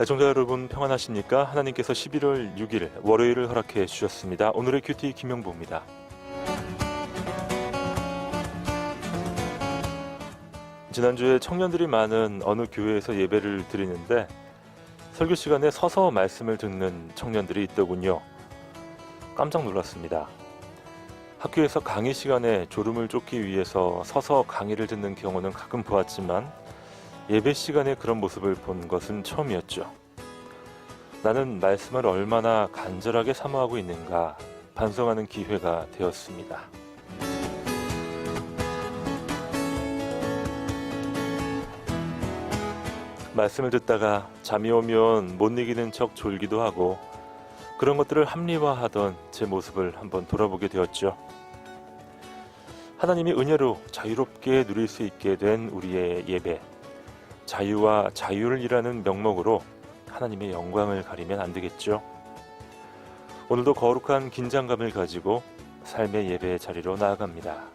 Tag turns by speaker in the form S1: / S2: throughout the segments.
S1: 애청자 여러분 평안하십니까? 하나님께서 11월 6일 월요일을 허락해 주셨습니다. 오늘의 큐티 김영보입니다. 지난주에 청년들이 많은 어느 교회에서 예배를 드리는데 설교 시간에 서서 말씀을 듣는 청년들이 있더군요. 깜짝 놀랐습니다. 학교에서 강의 시간에 졸음을 쫓기 위해서 서서 강의를 듣는 경우는 가끔 보았지만 예배 시간에 그런 모습을 본 것은 처음이었죠. 나는 말씀을 얼마나 간절하게 사모하고 있는가 반성하는 기회가 되었습니다. 말씀을 듣다가 잠이 오면 못 이기는 척 졸기도 하고 그런 것들을 합리화하던 제 모습을 한번 돌아보게 되었죠. 하나님이 은혜로 자유롭게 누릴 수 있게 된 우리의 예배, 자유와 자율이라는 명목으로 하나님의 영광을 가리면 안 되겠죠. 오늘도 거룩한 긴장감을 가지고 삶의 예배 자리로 나아갑니다.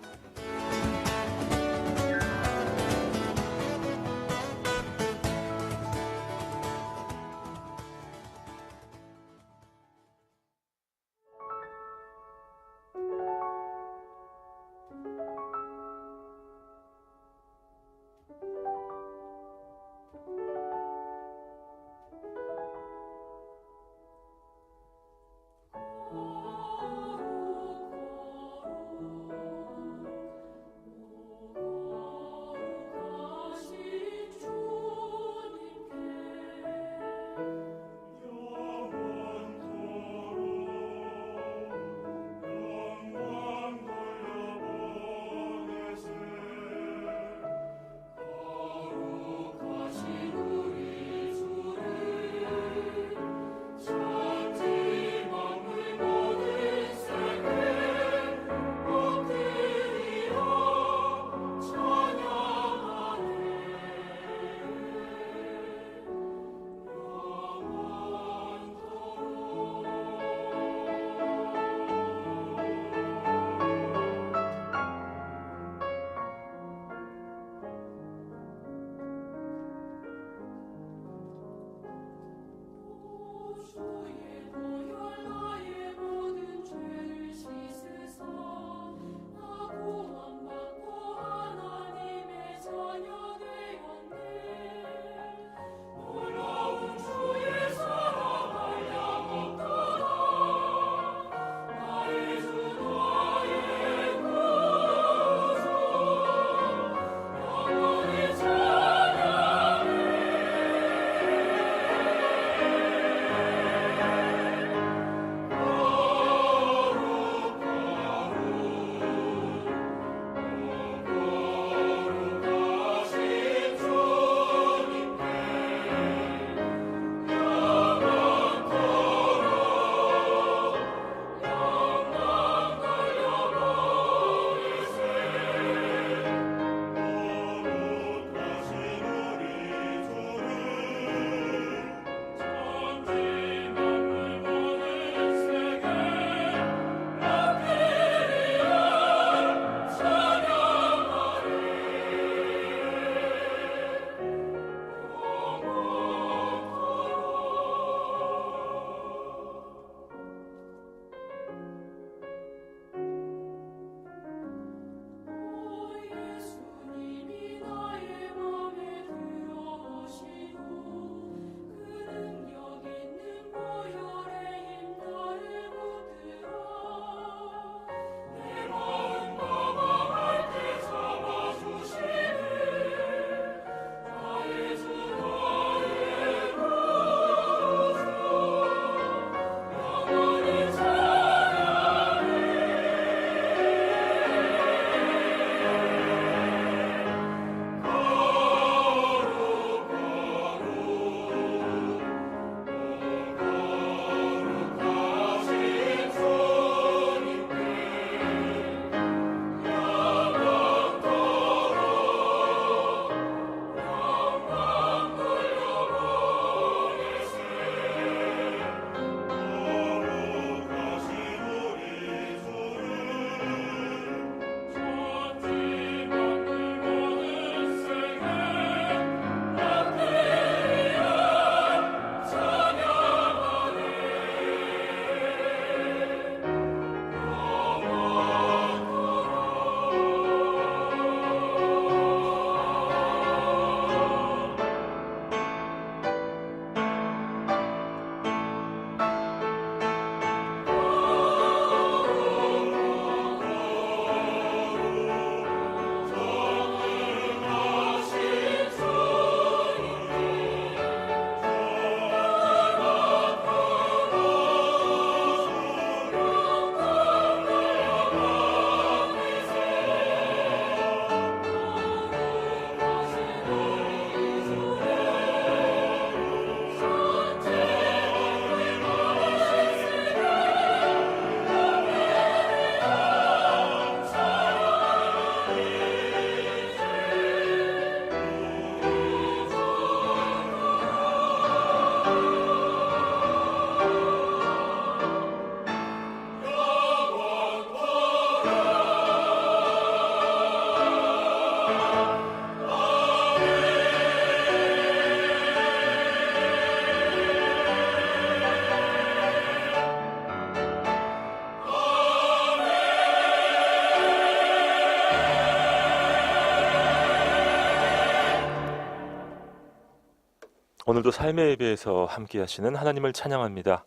S1: 오늘도 삶의 예배에서 함께 하시는 하나님을 찬양합니다.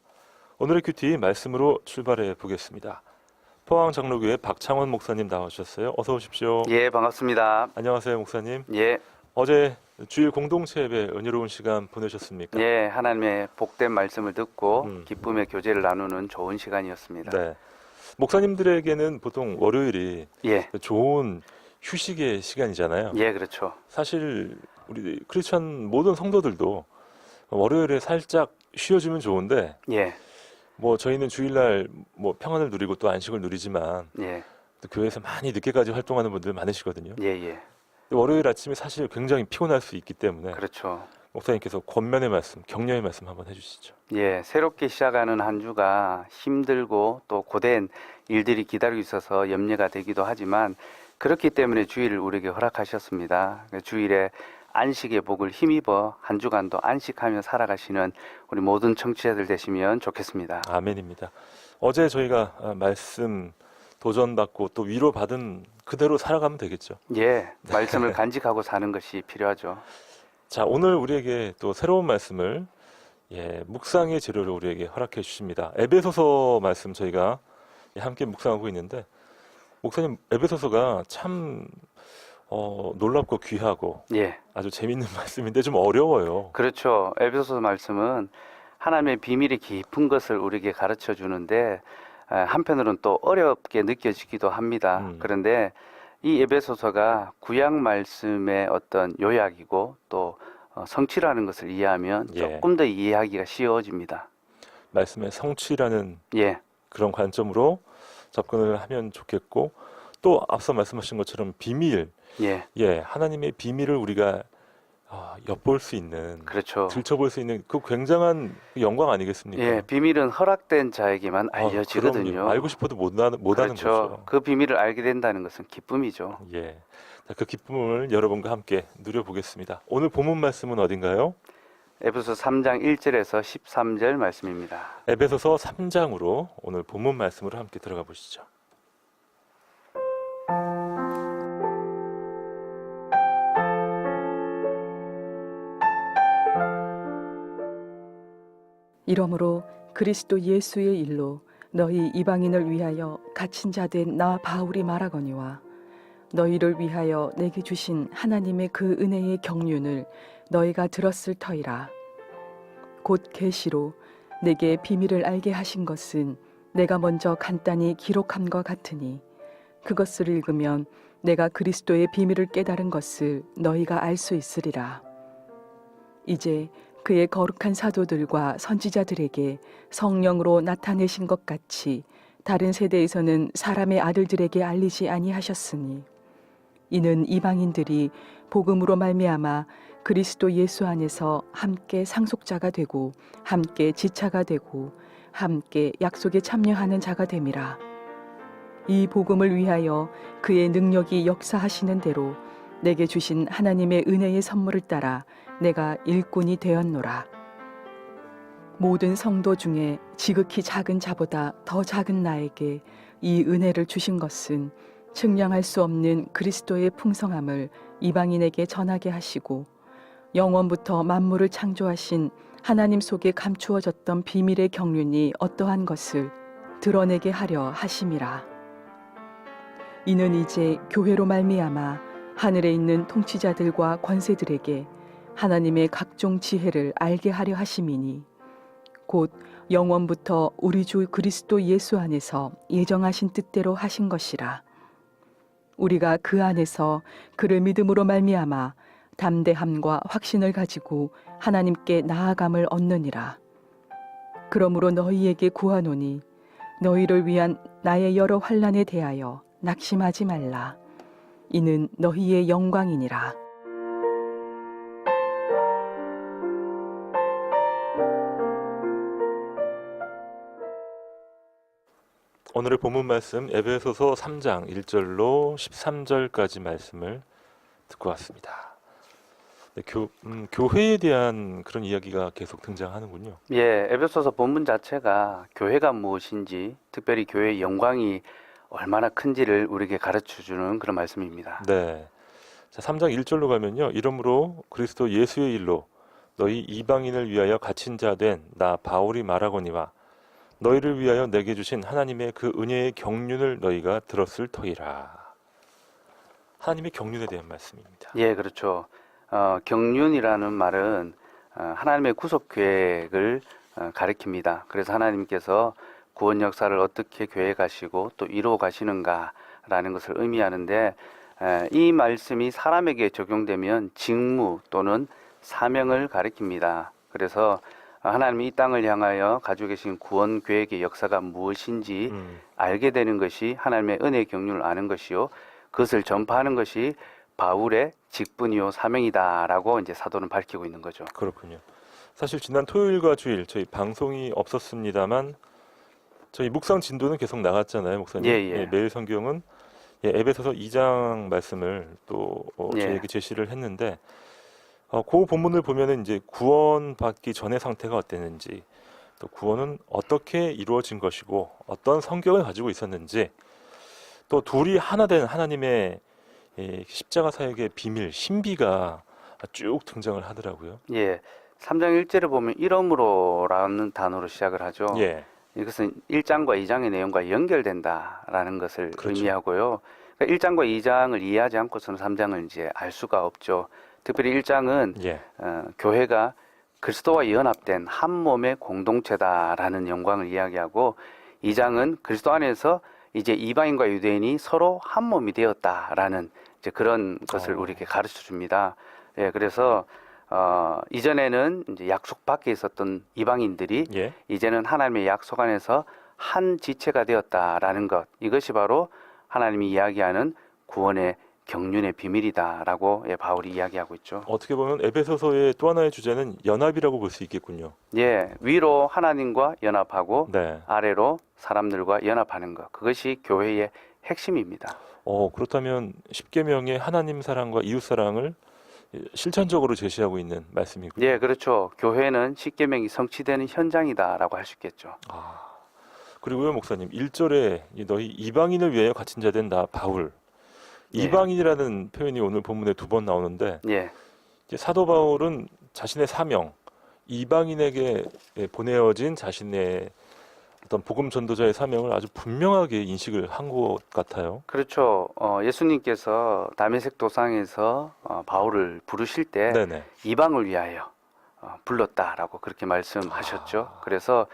S1: 오늘의 큐티 말씀으로 출발해 보겠습니다. 포항 장로교회 박창원 목사님 나오셨어요. 어서 오십시오.
S2: 예, 반갑습니다.
S1: 안녕하세요, 목사님.
S2: 예,
S1: 어제 주일 공동체 예배 은혜로운 시간 보내셨습니까?
S2: 예, 하나님의 복된 말씀을 듣고
S1: 음.
S2: 기쁨의 교제를 나누는 좋은 시간이었습니다.
S1: 네. 목사님들에게는 보통 월요일이
S2: 예,
S1: 좋은 휴식의 시간이잖아요.
S2: 예, 그렇죠.
S1: 사실 우리 크리스천 모든 성도들도 월요일에 살짝 쉬어주면 좋은데
S2: 예,
S1: 뭐 저희는 주일날 뭐 평안을 누리고 또 안식을 누리지만
S2: 예,
S1: 또 교회에서 많이 늦게까지 활동하는 분들 많으시거든요.
S2: 예, 예,
S1: 월요일 아침에 사실 굉장히 피곤할 수 있기 때문에
S2: 그렇죠.
S1: 목사님께서 권면의 말씀, 격려의 말씀 한번 해주시죠.
S2: 예, 새롭게 시작하는 한 주가 힘들고 또 고된 일들이 기다리고 있어서 염려가 되기도 하지만 그렇기 때문에 주일을 우리에게 허락하셨습니다. 주일에 안식의 복을 힘입어 한 주간도 안식하며 살아가시는 우리 모든 청취자들 되시면 좋겠습니다.
S1: 아멘입니다. 어제 저희가 말씀 도전받고 또 위로받은 그대로 살아가면 되겠죠.
S2: 예, 말씀을 간직하고 사는 것이 필요하죠.
S1: 자, 오늘 우리에게 또 새로운 말씀을 묵상의 재료를 우리에게 허락해 주십니다. 에베소서 말씀 저희가 함께 묵상하고 있는데 목사님 에베소서가 참 놀랍고 귀하고
S2: 예,
S1: 아주 재밌는 말씀인데 좀 어려워요.
S2: 그렇죠. 에베소서 말씀은 하나님의 비밀이 깊은 것을 우리에게 가르쳐 주는데 한편으로는 또 어렵게 느껴지기도 합니다. 그런데 이 에베소서가 구약 말씀의 어떤 요약이고 또 성취라는 것을 이해하면 조금 더 이해하기가 쉬워집니다.
S1: 말씀의 성취라는
S2: 예,
S1: 그런 관점으로 접근을 하면 좋겠고 또 앞서 말씀하신 것처럼 비밀, 하나님의 비밀을 우리가 엿볼 수 있는,
S2: 그렇죠.
S1: 들춰볼 수 있는 그 굉장한 영광 아니겠습니까?
S2: 예, 비밀은 허락된 자에게만 알려지거든요.
S1: 그럼요. 알고 싶어도 못 아는
S2: 그렇죠.
S1: 거죠.
S2: 그 비밀을 알게 된다는 것은 기쁨이죠.
S1: 예, 자, 그 기쁨을 여러분과 함께 누려보겠습니다. 오늘 본문 말씀은 어딘가요?
S2: 에베소서 3장 1절에서 13절 말씀입니다.
S1: 에베소서 3장으로 오늘 본문 말씀으로 함께 들어가 보시죠.
S3: 이러므로 그리스도 예수의 일로 너희 이방인을 위하여 갇힌 자 된 나 바울이 말하거니와 너희를 위하여 내게 주신 하나님의 그 은혜의 경륜을 너희가 들었을 터이라. 곧 계시로 내게 비밀을 알게 하신 것은 내가 먼저 간단히 기록함과 같으니 그것을 읽으면 내가 그리스도의 비밀을 깨달은 것을 너희가 알 수 있으리라. 이제 그의 거룩한 사도들과 선지자들에게 성령으로 나타내신 것 같이 다른 세대에서는 사람의 아들들에게 알리지 아니하셨으니 이는 이방인들이 복음으로 말미암아 그리스도 예수 안에서 함께 상속자가 되고 함께 지차가 되고 함께 약속에 참여하는 자가 됨이라. 이 복음을 위하여 그의 능력이 역사하시는 대로 내게 주신 하나님의 은혜의 선물을 따라 내가 일꾼이 되었노라. 모든 성도 중에 지극히 작은 자보다 더 작은 나에게 이 은혜를 주신 것은 측량할 수 없는 그리스도의 풍성함을 이방인에게 전하게 하시고 영원부터 만물을 창조하신 하나님 속에 감추어졌던 비밀의 경륜이 어떠한 것을 드러내게 하려 하심이라. 이는 이제 교회로 말미암아 하늘에 있는 통치자들과 권세들에게 하나님의 각종 지혜를 알게 하려 하심이니 곧 영원부터 우리 주 그리스도 예수 안에서 예정하신 뜻대로 하신 것이라. 우리가 그 안에서 그를 믿음으로 말미암아 담대함과 확신을 가지고 하나님께 나아감을 얻느니라. 그러므로 너희에게 구하노니 너희를 위한 나의 여러 환난에 대하여 낙심하지 말라. 이는 너희의 영광이니라.
S1: 오늘의 본문 말씀 에베소서 3장 1절로 13절까지 말씀을 듣고 왔습니다. 네, 교회에 대한 그런 이야기가 계속 등장하는군요.
S2: 예, 에베소서 본문 자체가 교회가 무엇인지, 특별히 교회의 영광이 얼마나 큰지를 우리에게 가르쳐주는 그런 말씀입니다.
S1: 네. 자, 3장 1절로 가면요. 이러므로 그리스도 예수의 일로 너희 이방인을 위하여 갇힌 자 된 나 바울이 말하거니와 너희를 위하여 내게 주신 하나님의 그 은혜의 경륜을 너희가 들었을 터이라. 하나님의 경륜에 대한 말씀입니다.
S2: 예, 그렇죠. 경륜이라는 말은 하나님의 구속 계획을 가리킵니다. 그래서 하나님께서 구원 역사를 어떻게 계획하시고 또 이루어 가시는가라는 것을 의미하는데, 이 말씀이 사람에게 적용되면 직무 또는 사명을 가리킵니다. 그래서 하나님이 이 땅을 향하여 가지고 계신 구원 계획의 역사가 무엇인지 알게 되는 것이 하나님의 은혜의 경륜을 아는 것이요, 그것을 전파하는 것이 바울의 직분이요 사명이다라고 이제 사도는 밝히고 있는 거죠.
S1: 그렇군요. 사실 지난 토요일과 주일 저희 방송이 없었습니다만 저희 묵상 진도는 계속 나갔잖아요, 목사님.
S2: 예.
S1: 매일 성경은 에베소서 2장 말씀을 또 저희에게 제시를 했는데, 그 본문을 보면은 이제 구원받기 전의 상태가 어땠는지, 또 구원은 어떻게 이루어진 것이고 어떤 성격을 가지고 있었는지, 또 둘이 하나 된 하나님의 십자가 사역의 비밀, 신비가 쭉 등장을 하더라고요.
S2: 예, 3장 1절을 보면 이러므로라는 단어로 시작을 하죠.
S1: 예,
S2: 이것은 1장과 2장의 내용과 연결된다라는 것을
S1: 그렇죠.
S2: 의미하고요. 그러니까 1장과 2장을 이해하지 않고서는 3장을 이제 알 수가 없죠. 특별히 1장은
S1: 예,
S2: 교회가 그리스도와 연합된 한 몸의 공동체다라는 영광을 이야기하고, 2장은 그리스도 안에서 이제 이방인과 유대인이 서로 한 몸이 되었다라는 이제 그런 것을 우리에게 가르쳐 줍니다. 예, 그래서 이전에는 이제 약속 밖에 있었던 이방인들이
S1: 예,
S2: 이제는 하나님의 약속 안에서 한 지체가 되었다라는 것, 이것이 바로 하나님이 이야기하는 구원의 경륜의 비밀이다라고 바울이 이야기하고 있죠.
S1: 어떻게 보면 에베소서의 또 하나의 주제는 연합이라고 볼 수 있겠군요.
S2: 예, 위로 하나님과 연합하고
S1: 네.
S2: 아래로 사람들과 연합하는 것, 그것이 교회의 핵심입니다.
S1: 그렇다면 십계명의 하나님 사랑과 이웃 사랑을 실천적으로 제시하고 있는 말씀이고요.
S2: 예, 그렇죠. 교회는 십계명이 성취되는 현장이다라고 할 수 있겠죠.
S1: 그리고요, 목사님, 1절에 너희 이방인을 위하여 갇힌 자 된 나 바울.
S2: 예.
S1: 이방인이라는 표현이 오늘 본문에 2번 나오는데,
S2: 예,
S1: 이제 사도 바울은 자신의 사명, 이방인에게 보내어진 자신의 어떤 복음 전도자의 사명을 아주 분명하게 인식을 한 것 같아요.
S2: 그렇죠. 예수님께서 다메섹 도상에서 바울을 부르실 때
S1: 네네.
S2: 이방을 위하여 불렀다라고 그렇게 말씀하셨죠. 그래서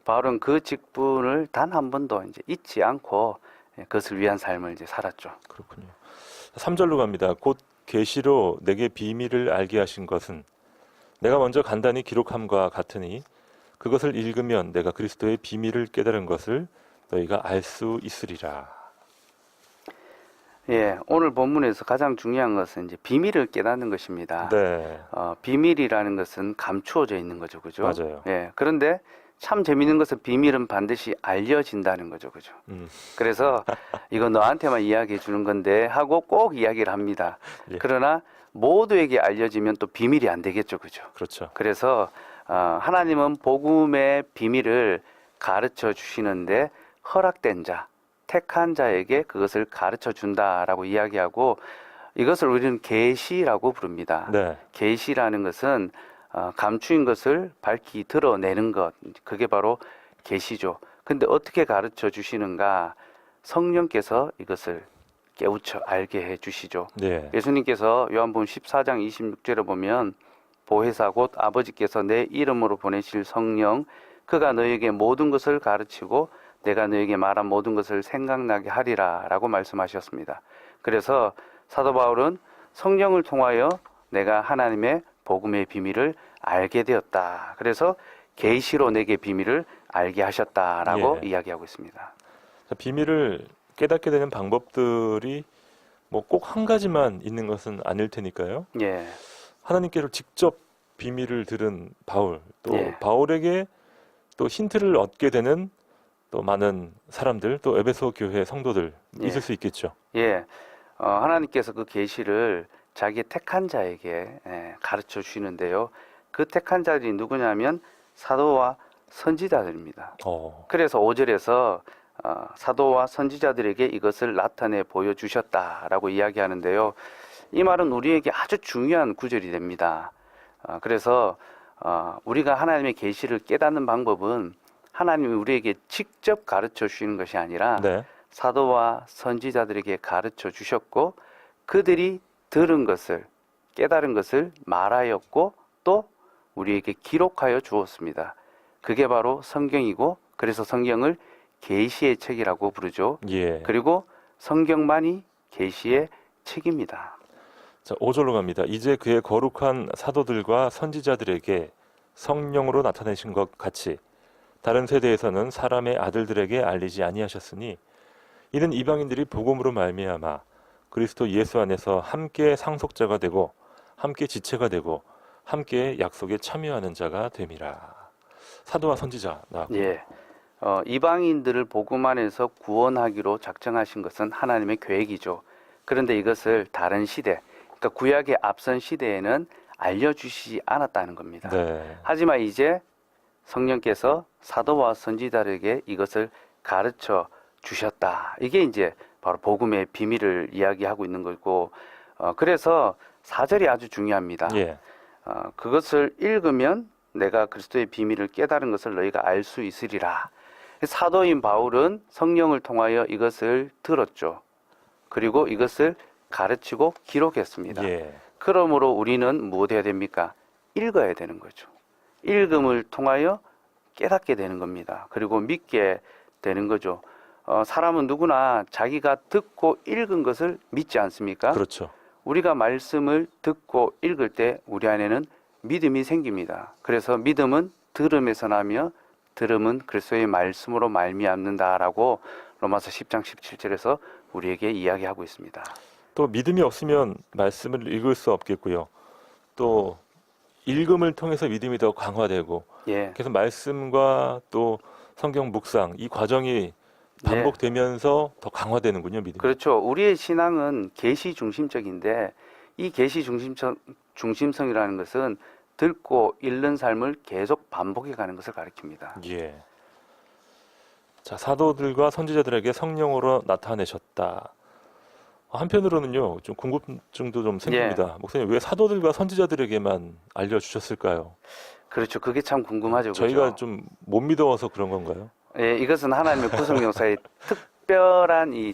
S2: 바울은 그 직분을 단 한 번도 이제 잊지 않고 그것을 위한 삶을 이제 살았죠.
S1: 그렇군요. 3절로 갑니다. 곧 계시로 내게 비밀을 알게 하신 것은 내가 먼저 간단히 기록함과 같으니 그것을 읽으면 내가 그리스도의 비밀을 깨달은 것을 너희가 알 수 있으리라.
S2: 예, 오늘 본문에서 가장 중요한 것은 이제 비밀을 깨닫는 것입니다.
S1: 네,
S2: 비밀이라는 것은 감추어져 있는 거죠, 그죠?
S1: 맞아요.
S2: 예, 그런데 참 재밌는 것은 비밀은 반드시 알려진다는 거죠, 그죠? 그래서 이거 너한테만 이야기해 주는 건데 하고 꼭 이야기를 합니다.
S1: 예.
S2: 그러나 모두에게 알려지면 또 비밀이 안 되겠죠, 그죠?
S1: 그렇죠.
S2: 그래서 하나님은 복음의 비밀을 가르쳐 주시는데 허락된 자, 택한 자에게 그것을 가르쳐 준다라고 이야기하고, 이것을 우리는 계시라고 부릅니다.
S1: 네,
S2: 계시라는 것은 감추인 것을 밝히 드러내는 것, 그게 바로 계시죠. 근데 어떻게 가르쳐 주시는가? 성령께서 이것을 깨우쳐 알게 해 주시죠.
S1: 네,
S2: 예수님께서 요한복음 14장 26절에 보면 보혜사 곧 아버지께서 내 이름으로 보내실 성령, 그가 너에게 모든 것을 가르치고 내가 너에게 말한 모든 것을 생각나게 하리라 라고 말씀하셨습니다. 그래서 사도 바울은 성령을 통하여 내가 하나님의 복음의 비밀을 알게 되었다. 그래서 계시로 내게 비밀을 알게 하셨다라고 이야기하고 있습니다.
S1: 비밀을 깨닫게 되는 방법들이 뭐 꼭 한 가지만 있는 것은 아닐 테니까요.
S2: 예,
S1: 하나님께로 직접 비밀을 들은 바울, 또
S2: 예.
S1: 바울에게 또 힌트를 얻게 되는 또 많은 사람들, 또 에베소 교회 성도들
S2: 예.
S1: 있을 수 있겠죠.
S2: 예, 하나님께서 그 계시를 자기의 택한 자에게 가르쳐 주시는데요. 그 택한 자들이 누구냐면 사도와 선지자들입니다. 그래서 5절에서 사도와 선지자들에게 이것을 나타내 보여주셨다라고 이야기하는데요. 이 말은 우리에게 아주 중요한 구절이 됩니다. 그래서 우리가 하나님의 계시를 깨닫는 방법은 하나님이 우리에게 직접 가르쳐 주시는 것이 아니라
S1: 네.
S2: 사도와 선지자들에게 가르쳐 주셨고 그들이 들은 것을 깨달은 것을 말하였고 또 우리에게 기록하여 주었습니다. 그게 바로 성경이고 그래서 성경을 계시의 책이라고 부르죠.
S1: 예.
S2: 그리고 성경만이 계시의 책입니다.
S1: 자, 5절로 갑니다. 이제 그의 거룩한 사도들과 선지자들에게 성령으로 나타내신 것 같이 다른 세대에서는 사람의 아들들에게 알리지 아니하셨으니 이는 이방인들이 복음으로 말미암아 그리스도 예수 안에서 함께 상속자가 되고 함께 지체가 되고 함께 약속에 참여하는 자가 됨이라. 사도와 선지자 나왔고.
S2: 예. 이방인들을 복음 안에서 구원하기로 작정하신 것은 하나님의 계획이죠. 그런데 이것을 다른 시대, 그러니까 구약의 앞선 시대에는 알려주시지 않았다는 겁니다.
S1: 네.
S2: 하지만 이제 성령께서 사도와 선지자들에게 이것을 가르쳐 주셨다. 이게 이제 바로 복음의 비밀을 이야기하고 있는 거고, 그래서 4절이 아주 중요합니다.
S1: 예.
S2: 그것을 읽으면 내가 그리스도의 비밀을 깨달은 것을 너희가 알 수 있으리라. 사도인 바울은 성령을 통하여 이것을 들었죠. 그리고 이것을 가르치고 기록했습니다.
S1: 예.
S2: 그러므로 우리는 무엇 해야 됩니까? 읽어야 되는 거죠. 읽음을 통하여 깨닫게 되는 겁니다. 그리고 믿게 되는 거죠. 사람은 누구나 자기가 듣고 읽은 것을 믿지 않습니까?
S1: 그렇죠.
S2: 우리가 말씀을 듣고 읽을 때 우리 안에는 믿음이 생깁니다. 그래서 믿음은 들음에서 나며 들음은 그리스도의 말씀으로 말미암는다라고 로마서 10장 17절에서 우리에게 이야기하고 있습니다.
S1: 또 믿음이 없으면 말씀을 읽을 수 없겠고요. 또 읽음을 통해서 믿음이 더 강화되고
S2: 예.
S1: 그래서 말씀과 또 성경 묵상 이 과정이 반복되면서 더 강화되는군요, 믿음이.
S2: 그렇죠. 우리의 신앙은 계시 중심적인데 이 계시 중심성이라는 것은 듣고 읽는 삶을 계속 반복해 가는 것을 가리킵니다.
S1: 예. 자, 사도들과 선지자들에게 성령으로 나타내셨다. 한편으로는요, 좀 궁금증도 좀 생깁니다. 목사님, 왜 사도들과 선지자들에게만 알려주셨을까요?
S2: 그렇죠. 그게 참 궁금하죠.
S1: 저희가
S2: 그렇죠?
S1: 좀 못 믿어서 그런 건가요?
S2: 예, 이것은 하나님의 구성 역사의 특별한 이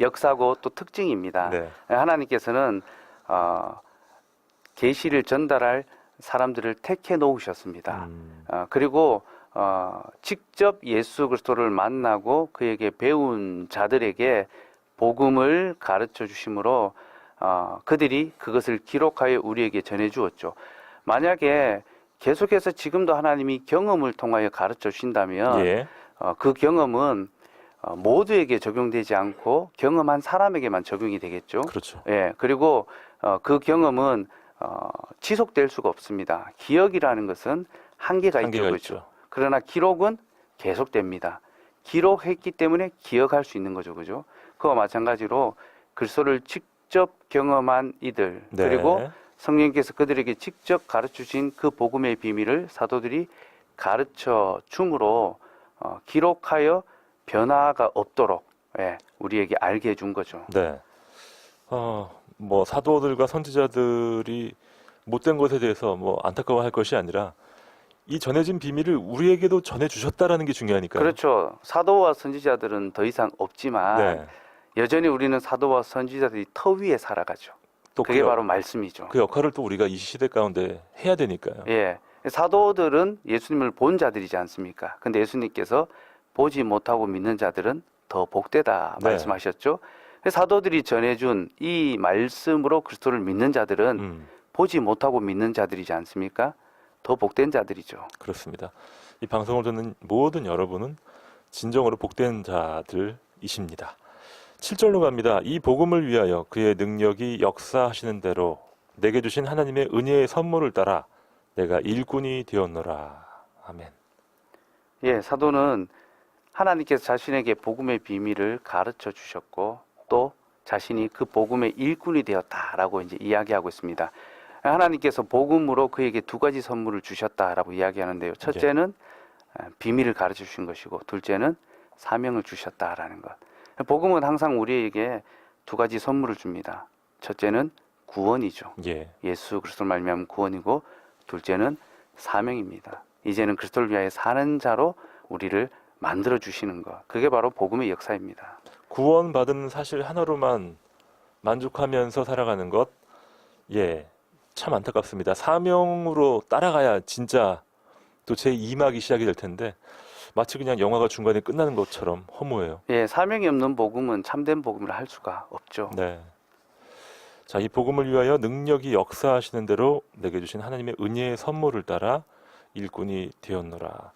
S2: 역사고 또 특징입니다.
S1: 네.
S2: 하나님께서는 계시를 전달할 사람들을 택해 놓으셨습니다. 그리고 직접 예수 그리스도를 만나고 그에게 배운 자들에게 복음을 가르쳐 주심으로 그들이 그것을 기록하여 우리에게 전해 주었죠. 만약에 계속해서 지금도 하나님이 경험을 통하여 가르쳐 주신다면
S1: 예.
S2: 그 경험은 모두에게 적용되지 않고 경험한 사람에게만 적용이 되겠죠.
S1: 그렇죠.
S2: 예, 그리고 그 경험은 지속될 수가 없습니다. 기억이라는 것은 한계가 있죠. 그렇죠?
S1: 있죠.
S2: 그러나 기록은 계속됩니다. 기록했기 때문에 기억할 수 있는 거죠. 그죠? 그와 마찬가지로 그리스도를 직접 경험한 이들
S1: 네.
S2: 그리고 성령께서 그들에게 직접 가르치신 그 복음의 비밀을 사도들이 가르쳐 줌으로 기록하여 변화가 없도록 우리에게 알게 해준 거죠.
S1: 네. 뭐 사도들과 선지자들이 못된 것에 대해서 뭐 안타까워할 것이 아니라 이 전해진 비밀을 우리에게도 전해 주셨다라는 게 중요하니까요.
S2: 그렇죠. 사도와 선지자들은 더 이상 없지만
S1: 네.
S2: 여전히 우리는 사도와 선지자들이 터 위에 살아가죠.
S1: 또
S2: 그게 바로 말씀이죠.
S1: 그 역할을 또 우리가 이 시대 가운데 해야 되니까요.
S2: 예. 사도들은 예수님을 본 자들이지 않습니까? 근데 예수님께서 보지 못하고 믿는 자들은 더 복되다
S1: 네.
S2: 말씀하셨죠. 사도들이 전해준 이 말씀으로 그리스도를 믿는 자들은 보지 못하고 믿는 자들이지 않습니까? 더 복된 자들이죠.
S1: 그렇습니다. 이 방송을 듣는 모든 여러분은 진정으로 복된 자들이십니다. 7절로 갑니다. 이 복음을 위하여 그의 능력이 역사하시는 대로 내게 주신 하나님의 은혜의 선물을 따라 내가 일꾼이 되었노라. 아멘.
S2: 예, 사도는 하나님께서 자신에게 복음의 비밀을 가르쳐 주셨고 또 자신이 그 복음의 일꾼이 되었다라고 이제 이야기하고 있습니다. 하나님께서 복음으로 그에게 두 가지 선물을 주셨다라고 이야기하는데요. 첫째는 비밀을 가르쳐 주신 것이고 둘째는 사명을 주셨다라는 것. 복음은 항상 우리에게 두 가지 선물을 줍니다. 첫째는 구원이죠.
S1: 예.
S2: 예수 그리스도를 말미암은 구원이고 둘째는 사명입니다. 이제는 그리스도를 위하여 사는 자로 우리를 만들어 주시는 것. 그게 바로 복음의 역사입니다.
S1: 구원받은 사실 하나로만 만족하면서 살아가는 것, 예, 참 안타깝습니다. 사명으로 따라가야 진짜 또 제2막이 시작이 될 텐데 마치 그냥 영화가 중간에 끝나는 것처럼 허무해요.
S2: 예, 사명이 없는 복음은 참된 복음을 할 수가 없죠.
S1: 네. 자, 이 복음을 위하여 능력이 역사하시는 대로 내게 주신 하나님의 은혜의 선물을 따라 일꾼이 되었노라.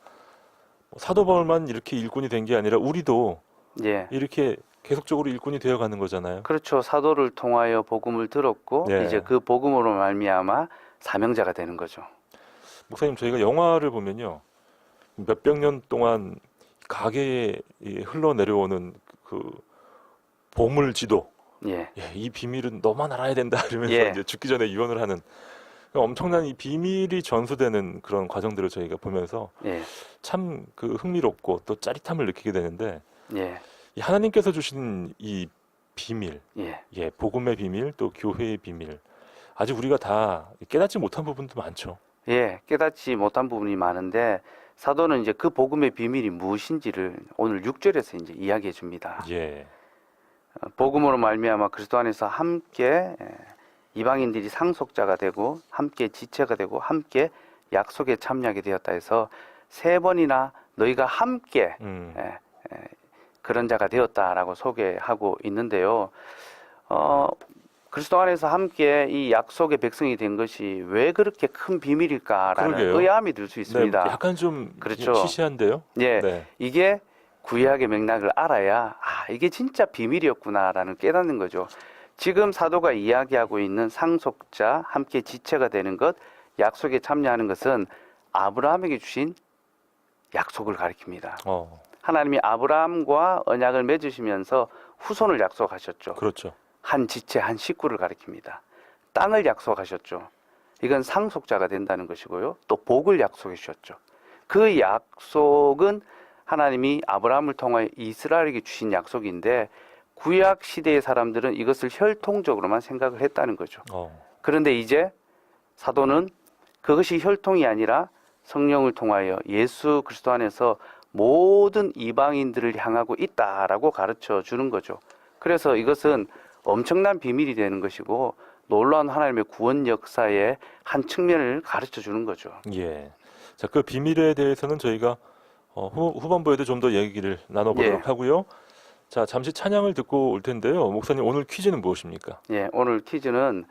S1: 사도 바울만 이렇게 일꾼이 된 게 아니라 우리도
S2: 예.
S1: 이렇게 계속적으로 일꾼이 되어가는 거잖아요.
S2: 그렇죠. 사도를 통하여 복음을 들었고
S1: 네.
S2: 이제 그 복음으로 말미암아 사명자가 되는 거죠.
S1: 목사님, 저희가 영화를 보면요, 몇백 년 동안 가계에 흘러내려오는 그 보물지도,
S2: 예.
S1: 예, 이 비밀은 너만 알아야 된다 이러면서
S2: 예.
S1: 이제 죽기 전에 유언을 하는 엄청난 이 비밀이 전수되는 그런 과정들을 저희가 보면서
S2: 예.
S1: 참 그 흥미롭고 또 짜릿함을 느끼게 되는데,
S2: 예.
S1: 이 하나님께서 주신 이 비밀,
S2: 예.
S1: 예, 복음의 비밀, 또 교회의 비밀, 아직 우리가 다 깨닫지 못한 부분도 많죠.
S2: 예. 깨닫지 못한 부분이 많은데 사도는 이제 그 복음의 비밀이 무엇인지를 오늘 6절에서 이제 이야기해 줍니다.
S1: 예,
S2: 복음으로 말미암아 그리스도 안에서 함께 이방인들이 상속자가 되고 함께 지체가 되고 함께 약속에 참여하게 되었다 해서 세 번이나 너희가 함께 그런 자가 되었다라고 소개하고 있는데요. 그리스도 안에서 함께 이 약속의 백성이 된 것이 왜 그렇게 큰 비밀일까라는
S1: 그러게요.
S2: 의아함이 들 수 있습니다.
S1: 네, 약간 좀
S2: 그렇죠.
S1: 시시한데요.
S2: 예,
S1: 네,
S2: 이게 구약의 맥락을 알아야 이게 진짜 비밀이었구나라는 깨닫는 거죠. 지금 사도가 이야기하고 있는 상속자, 함께 지체가 되는 것, 약속에 참여하는 것은 아브라함에게 주신 약속을 가리킵니다. 하나님이 아브라함과 언약을 맺으시면서 후손을 약속하셨죠.
S1: 그렇죠.
S2: 한 지체, 한 식구를 가리킵니다. 땅을 약속하셨죠. 이건 상속자가 된다는 것이고요. 또 복을 약속해 주셨죠. 그 약속은 하나님이 아브라함을 통하여 이스라엘에게 주신 약속인데 구약 시대의 사람들은 이것을 혈통적으로만 생각을 했다는 거죠. 그런데 이제 사도는 그것이 혈통이 아니라 성령을 통하여 예수 그리스도 안에서 모든 이방인들을 향하고 있다라고 가르쳐 주는 거죠. 그래서 이것은 엄청난 비밀이 되는 것이고 놀라운 하나님의 구원 역사의 한 측면을 가르쳐 주는 거죠.
S1: 예. 자, 그 비밀에 대해서는 저희가 후반부에도 좀 더 얘기를 나눠보도록 하고요. 자, 잠시 찬양을 듣고 올 텐데요. 목사님, 오늘 퀴즈는 무엇입니까?
S2: 예, 오늘 퀴즈는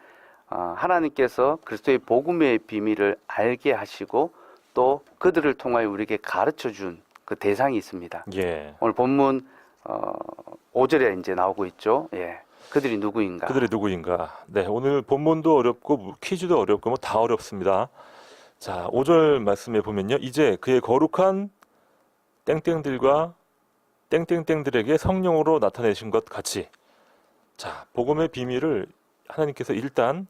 S2: 하나님께서 그리스도의 복음의 비밀을 알게 하시고 또 그들을 통하여 우리에게 가르쳐 준 그 대상이 있습니다.
S1: 예.
S2: 오늘 본문 5절에 이제 나오고 있죠. 예. 그들이 누구인가?
S1: 그들이 누구인가? 네, 오늘 본문도 어렵고 퀴즈도 어렵고 뭐 다 어렵습니다. 자, 5절 말씀에 보면요. 이제 그의 거룩한 땡땡들과 땡땡땡들에게 성령으로 나타내신 것 같이. 자, 복음의 비밀을 하나님께서 일단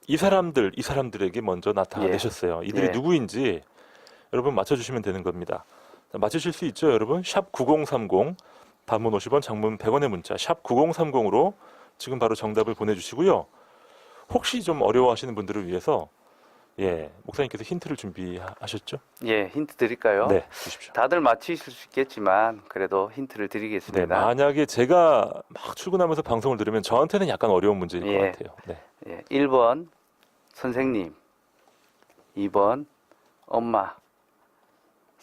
S1: 이 사람들에게 먼저 나타내셨어요. 이들이 누구인지 여러분 맞춰주시면 되는 겁니다. 자, 맞추실 수 있죠, 여러분? 샵 9030, 단문 50원, 장문 100원의 문자 샵 9030으로 지금 바로 정답을 보내주시고요. 혹시 좀 어려워하시는 분들을 위해서 목사님께서 힌트를 준비하셨죠?
S2: 예, 힌트 드릴까요?
S1: 네, 주십시오.
S2: 다들 맞히실 수 있겠지만 그래도 힌트를
S1: 네,
S2: 드리겠습니다.
S1: 만약에 제가 막 출근하면서 방송을 들으면 저한테는 약간 어려운 문제일 것 같아요. 네.
S2: 예, 1번 선생님, 2번 엄마,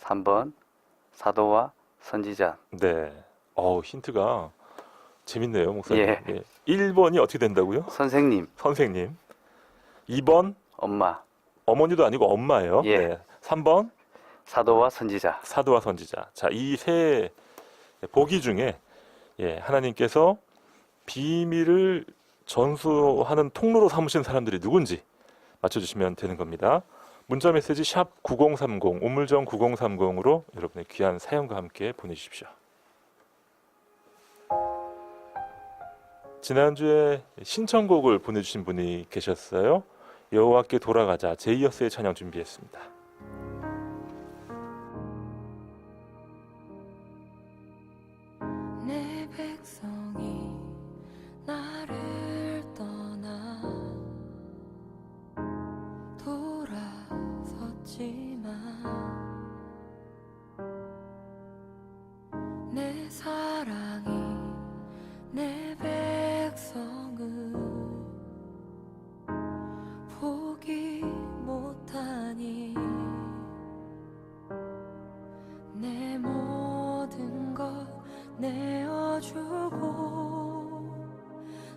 S2: 3번 사도와 선지자.
S1: 네. 힌트가 재밌네요, 목사님.
S2: 예.
S1: 1번이 어떻게 된다고요?
S2: 선생님,
S1: 선생님. 2번
S2: 엄마,
S1: 어머니도 아니고 엄마예요.
S2: 예.
S1: 네. 3번
S2: 사도와 선지자.
S1: 사도와 선지자. 자, 이 세 보기 중에 하나님께서 비밀을 전수하는 통로로 삼으신 사람들이 누군지 맞춰주시면 되는 겁니다. 문자 메시지 샵 9030, 우물정 9030으로 여러분의 귀한 사연과 함께 보내주십시오. 지난주에 신청곡을 보내주신 분이 계셨어요. 여호와께 돌아가자, 제이어스의 찬양 준비했습니다.
S4: 내 백성이 나를 떠나 돌아섰지 없지만 내 사랑이 내 백성을 포기 못하니 내 모든 것 내어주고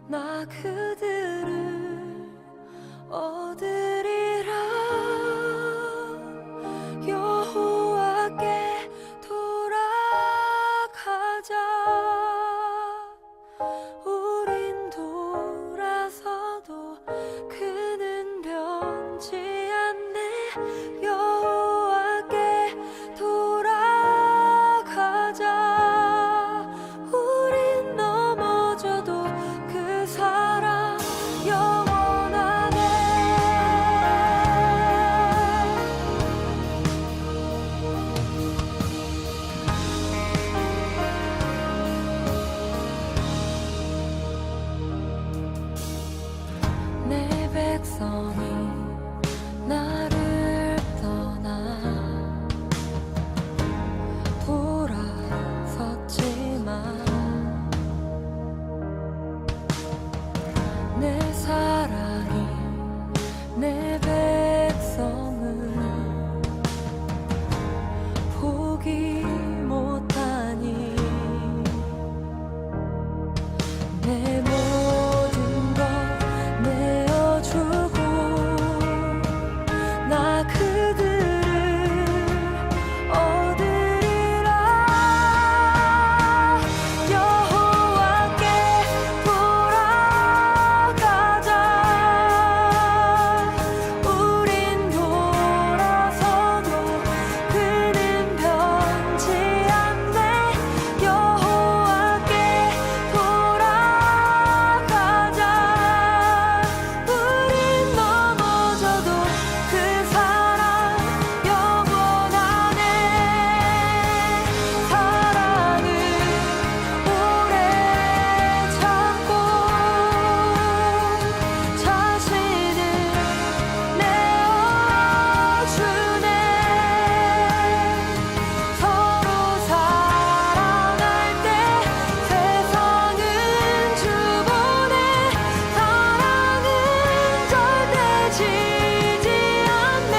S4: 나 그들을 얻으리라. 여호와께 돌아가자. 우린 돌아서도 그는 변치 않네. 여호와께 돌아가자. 우린 넘어져도 그 사랑 영원하네. 내 백성이 나를 떠나 돌아섰지만 내 사랑이 내 백성을 포기 못하니 내 모든 것 내어주고 나 그들을 얻으리라. 여호와께 돌아가자. 우린 돌아서도 그는 변치 않네. 여호와께 돌아가자. 우린 넘어져도 그 사랑 영원하네. 사랑은 오래 참고 자신을 내어주네. 서로 사랑할 때 세상은 주보네. 사랑은 절대 지지 않네.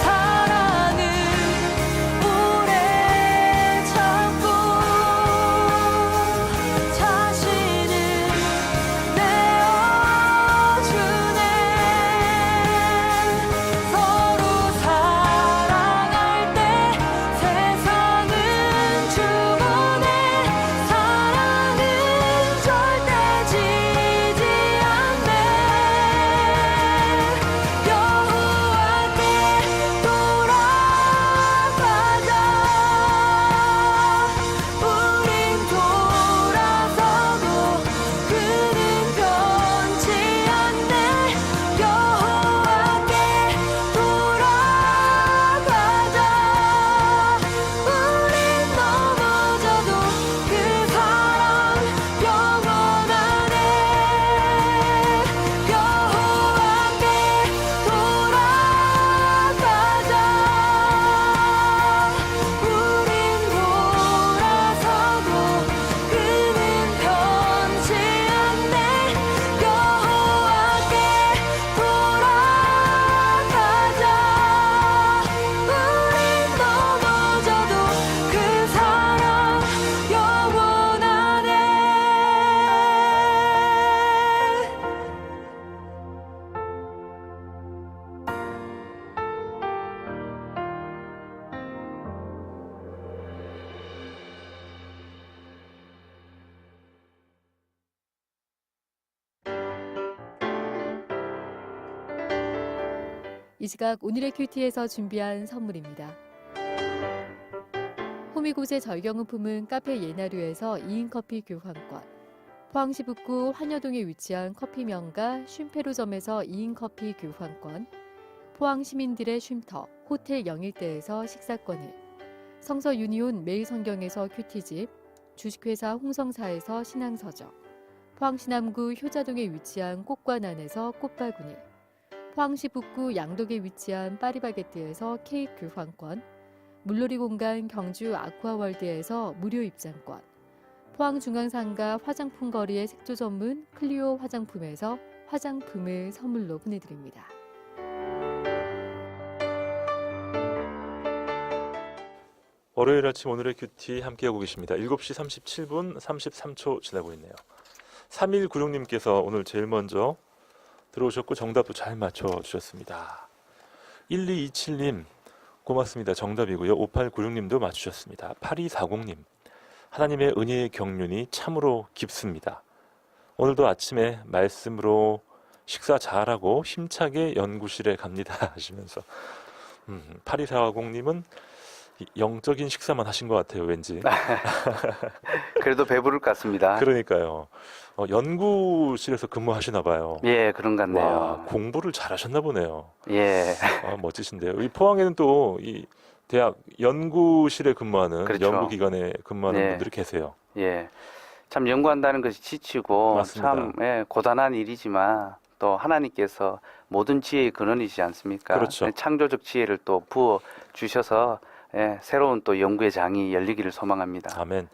S4: 사랑은 오래 참고 자신을 내어주네. 서로 사랑할 때 세상은 주보네. 사랑은 절대 지지 않네. 여호와께 돌아가자. 우린 돌아서도 그는 변치 않네. 여호와께 돌아가자. 우린 넘어져도 그 사랑 영원하네. 여호와께 돌아가자. 우린 돌아서도 그는 변치 않네. 여호와께 돌아가자. 우린 넘어져도 그 사랑 영원하네.
S5: 이 시각 오늘의 큐티에서 준비한 선물입니다. 호미곶의 절경을 품은 카페 예나류에서 2인 커피 교환권, 포항시 북구 환여동에 위치한 커피 명가 쉼페로점에서 2인 커피 교환권, 포항 시민들의 쉼터 호텔 영일대에서 식사권을, 성서 유니온 매일성경에서 큐티집, 주식회사 홍성사에서 신앙서적, 포항시 남구 효자동에 위치한 꽃관안에서 꽃바구니, 포항시 북구 양덕에 위치한 파리바게뜨에서 케이크 교환권, 물놀이 공간 경주 아쿠아월드에서 무료 입장권, 포항중앙상가 화장품 거리의 색조 전문 클리오 화장품에서 화장품을 선물로 보내드립니다.
S1: 월요일 아침 오늘의 큐티 함께하고 계십니다. 7시 37분 33초 지나고 있네요. 3196님께서 오늘 제일 먼저 들어오셨고 정답도 잘 맞춰주셨습니다. 1227님 고맙습니다. 정답이고요. 5896님도 맞추셨습니다. 8240님 하나님의 은혜의 경륜이 참으로 깊습니다. 오늘도 아침에 말씀으로 식사 잘하고 힘차게 연구실에 갑니다 하시면서 8240님은 영적인 식사만 하신 것 같아요. 왠지.
S2: 그래도 배부를 것 같습니다.
S1: 그러니까요. 연구실에서 근무하시나 봐요.
S2: 예, 그런 것 같네요.
S1: 와, 공부를 잘하셨나 보네요.
S2: 예,
S1: 멋지신데요. 이 포항에는 또 이 대학 연구실에 근무하는
S2: 그렇죠.
S1: 연구기관에 근무하는
S2: 네.
S1: 분들이 계세요.
S2: 예. 참 연구한다는 것이 지치고
S1: 맞습니다.
S2: 참 고단한 일이지만 또 하나님께서 모든 지혜의 근원이시지 않습니까?
S1: 그렇죠.
S2: 창조적 지혜를 또 부어 주셔서 새로운 또 연구의 장이 열리기를 소망합니다.
S1: 아멘.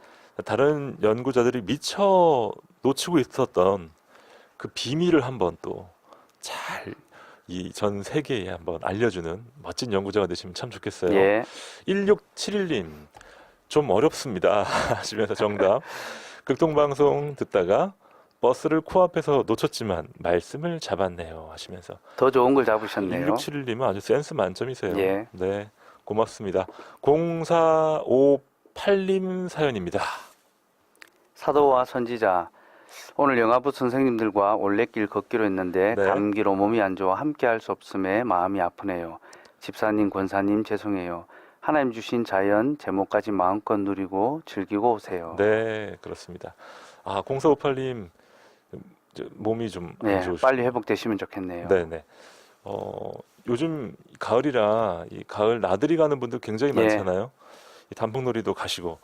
S1: 다른 연구자들이 미처 놓치고 있었던 그 비밀을 한번 또 잘 이 전 세계에 한번 알려주는 멋진 연구자가 되시면 참 좋겠어요.
S2: 예,
S1: 1671님 좀 어렵습니다 하시면서 정답. 극동방송 듣다가 버스를 코앞에서 놓쳤지만 말씀을 잡았네요 하시면서
S2: 더 좋은 걸 잡으셨네요.
S1: 1671님은 아주 센스 만점이세요.
S2: 예.
S1: 네, 고맙습니다. 0458님 사연입니다.
S2: 사도와 선지자, 오늘 영화부 선생님들과 올레길 걷기로 했는데
S1: 네.
S2: 감기로 몸이 안 좋아 함께 할 수 없음에 마음이 아프네요. 집사님, 권사님 죄송해요. 하나님 주신 자연 제목까지 마음껏 누리고 즐기고 오세요.
S1: 네, 그렇습니다. 0458님 몸이 좀 안
S2: 네,
S1: 좋으시죠?
S2: 빨리 회복되시면 좋겠네요.
S1: 네네. 요즘 가을이라 이 가을 나들이 가는 분들 굉장히
S2: 예.
S1: 많잖아요. 이 단풍놀이도 가시고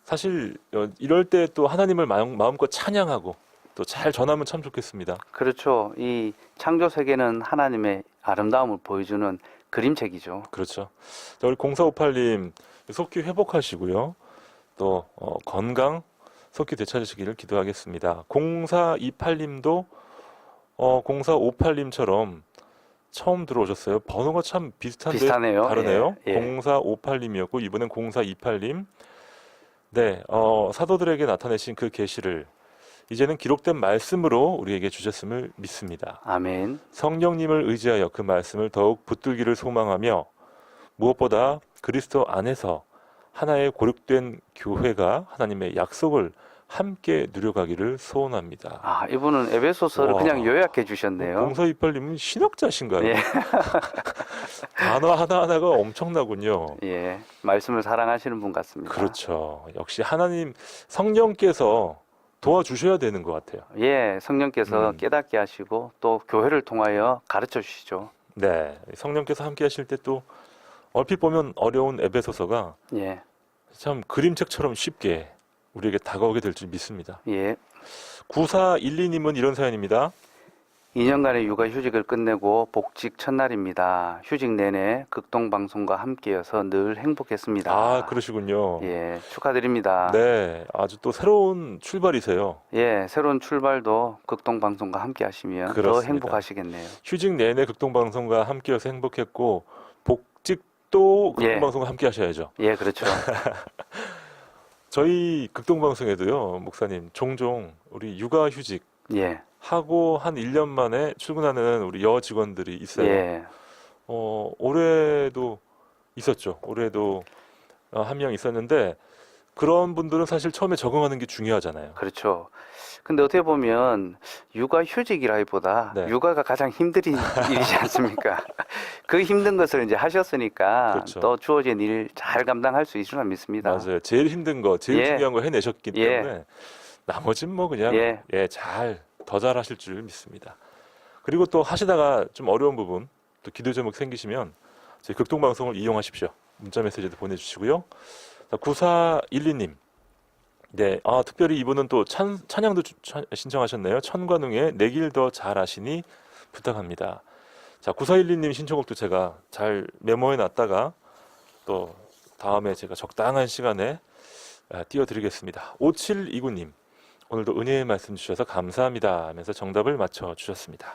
S1: 사실 이럴 때 또 하나님을 마음껏 찬양하고 또 잘 전하면 참 좋겠습니다.
S2: 그렇죠. 이 창조 세계는 하나님의 아름다움을 보여주는 그림책이죠.
S1: 그렇죠. 자, 우리 0458님 속히 회복하시고요. 또 건강 속히 되찾으시기를 기도하겠습니다. 0428님도 0458님처럼 처음 들어오셨어요. 번호가 참 비슷한데
S2: 비슷하네요.
S1: 다르네요.
S2: 예, 예.
S1: 0458님이었고 이번엔 0428님. 네, 사도들에게 나타내신 그 계시를 이제는 기록된 말씀으로 우리에게 주셨음을 믿습니다.
S2: 아멘.
S1: 성령님을 의지하여 그 말씀을 더욱 붙들기를 소망하며 무엇보다 그리스도 안에서 하나의 고립된 교회가 하나님의 약속을 함께 누려가기를 소원합니다.
S2: 이분은 에베소서를
S1: 와.
S2: 그냥 요약해 주셨네요.
S1: 0428님은 신학자신가요?
S2: 예,
S1: 단어 하나하나가 엄청나군요.
S2: 예, 말씀을 사랑하시는 분 같습니다.
S1: 그렇죠. 역시 하나님 성령께서 도와주셔야 되는 것 같아요.
S2: 예, 성령께서 깨닫게 하시고 또 교회를 통하여 가르쳐 주시죠.
S1: 네, 성령께서 함께 하실 때 또 얼핏 보면 어려운 에베소서가
S2: 예,
S1: 참 그림책처럼 쉽게 우리에게 다가오게 될 줄 믿습니다.
S2: 예.
S1: 9412님은 이런 사연입니다.
S2: 2년간의 육아 휴직을 끝내고 복직 첫날입니다. 휴직 내내 극동방송과 함께여서 늘 행복했습니다.
S1: 그러시군요.
S2: 예, 축하드립니다.
S1: 네, 아주 또 새로운 출발이세요.
S2: 예, 새로운 출발도 극동방송과 함께 하시면 더
S1: 그렇습니다.
S2: 행복하시겠네요.
S1: 휴직 내내 극동방송과 함께여서 행복했고 복직도
S2: 예.
S1: 극동방송과 함께 하셔야죠.
S2: 예, 그렇죠.
S1: 저희 극동방송에도요, 목사님, 종종 우리 육아휴직
S2: 예,
S1: 하고 한 1년 만에 출근하는 우리 여 직원들이 있어요.
S2: 예,
S1: 올해도 있었죠. 올해도 한 명 있었는데 그런 분들은 사실 처음에 적응하는 게 중요하잖아요.
S2: 그렇죠. 근데 어떻게 보면 육아 휴직이라기보다
S1: 네.
S2: 육아가 가장 힘든 일이지 않습니까? 그 힘든 것을 이제 하셨으니까
S1: 그렇죠.
S2: 또 주어진 일 잘 감당할 수 있으리라 믿습니다.
S1: 맞아요. 제일 힘든 거, 제일
S2: 예.
S1: 중요한 거 해내셨기
S2: 예.
S1: 때문에 나머지는 뭐 그냥
S2: 예.
S1: 더 잘하실 줄 믿습니다. 그리고 또 하시다가 좀 어려운 부분, 또 기도 제목 생기시면 저희 극동방송을 이용하십시오. 문자 메시지도 보내주시고요. 9412님. 네, 특별히 이분은 또 찬양도 신청하셨네요. 천관웅의 내 길 더 잘 아시니 부탁합니다. 자, 9412님 신청곡도 제가 잘 메모해 놨다가 또 다음에 제가 적당한 시간에 띄워드리겠습니다. 5729님, 오늘도 은혜의 말씀 주셔서 감사합니다 하면서 정답을 맞춰주셨습니다.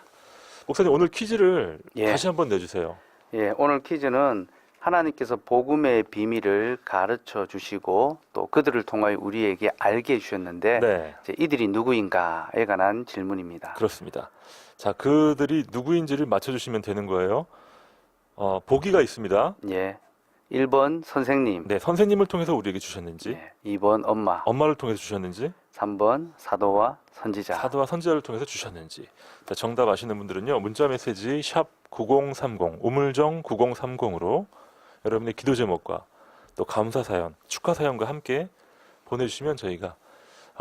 S1: 목사님, 오늘 퀴즈를
S2: 예.
S1: 다시 한번 내주세요.
S2: 예, 오늘 퀴즈는 하나님께서 복음의 비밀을 가르쳐 주시고 또 그들을 통하여 우리에게 알게 해주셨는데
S1: 네,
S2: 이제 이들이 누구인가에 관한 질문입니다.
S1: 그렇습니다. 자, 그들이 누구인지를 맞춰주시면 되는 거예요. 보기가 있습니다.
S2: 예, 1번 선생님,
S1: 네, 선생님을 통해서 우리에게 주셨는지,
S2: 예, 2번 엄마,
S1: 엄마를 통해서 주셨는지,
S2: 3번 사도와 선지자.
S1: 사도와 선지자를 통해서 주셨는지. 자, 정답 아시는 분들은요, 문자 메시지 샵 9030, 우물정 9030으로 여러분의 기도 제목과 또 감사 사연, 축하 사연과 함께 보내주시면 저희가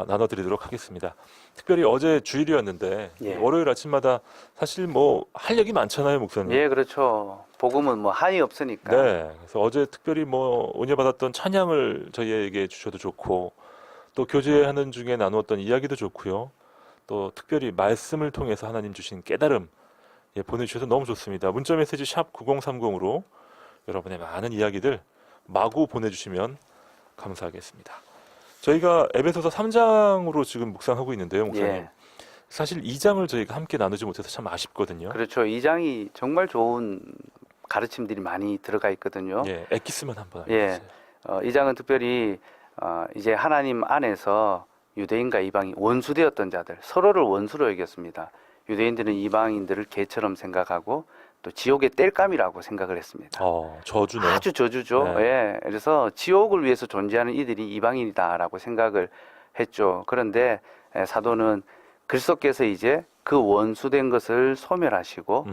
S1: 나눠드리도록 하겠습니다. 특별히 어제 주일이었는데
S2: 예.
S1: 월요일 아침마다 사실 뭐 할 얘기 많잖아요, 목사님.
S2: 예, 그렇죠. 복음은 뭐 한이 없으니까.
S1: 네, 그래서 어제 특별히 뭐 은혜 받았던 찬양을 저희에게 주셔도 좋고 또 교제하는 중에 나누었던 이야기도 좋고요. 또 특별히 말씀을 통해서 하나님 주신 깨달음 보내주셔서 너무 좋습니다. 문자 메시지 샵 9030으로 여러분의 많은 이야기들 마구 보내주시면 감사하겠습니다. 저희가 에베소서 3장으로 지금 묵상하고 있는데요, 목사님.
S2: 예,
S1: 사실 2장을 저희가 함께 나누지 못해서 참 아쉽거든요.
S2: 그렇죠. 이 장이 정말 좋은 가르침들이 많이 들어가 있거든요.
S1: 예, 엑기스만 한번
S2: 예.
S1: 알려주세요.
S2: 이 장은 특별히 이제 하나님 안에서 유대인과 이방인 원수되었던 자들 서로를 원수로 여겼습니다. 유대인들은 이방인들을 개처럼 생각하고 또 지옥의 땔감이라고 생각을 했습니다.
S1: 저주네.
S2: 아주 저주죠.
S1: 네.
S2: 예. 그래서 지옥을 위해서 존재하는 이들이 이방인이다라고 생각을 했죠. 그런데 사도는 그리스도께서 이제 그 원수된 것을 소멸하시고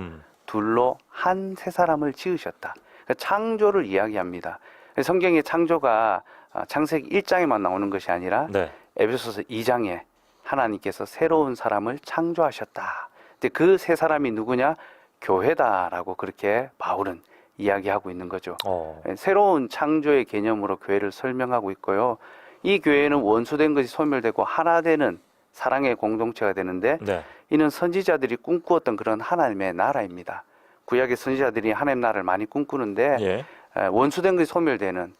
S2: 둘로 한 새 사람을 지으셨다. 창조를 이야기합니다. 성경의 창조가 창세기 1장에만 나오는 것이 아니라
S1: 네.
S2: 에베소서 2장에 하나님께서 새로운 사람을 창조하셨다. 근데 그 새 사람이 누구냐? 교회다라고 그렇게 바울은 이야기하고 있는 거죠. 새로운 창조의 개념으로 교회를 설명하고 있고요. 이 교회는 원수된 것이 소멸되고 하나 되는 사랑의 공동체가 되는데
S1: 네.
S2: 이는 선지자들이 꿈꾸었던 그런 하나님의 나라입니다. 구약의 선지자들이 하나님 나라를 많이 꿈꾸는데
S1: 예.
S2: 원수된 것이 소멸되는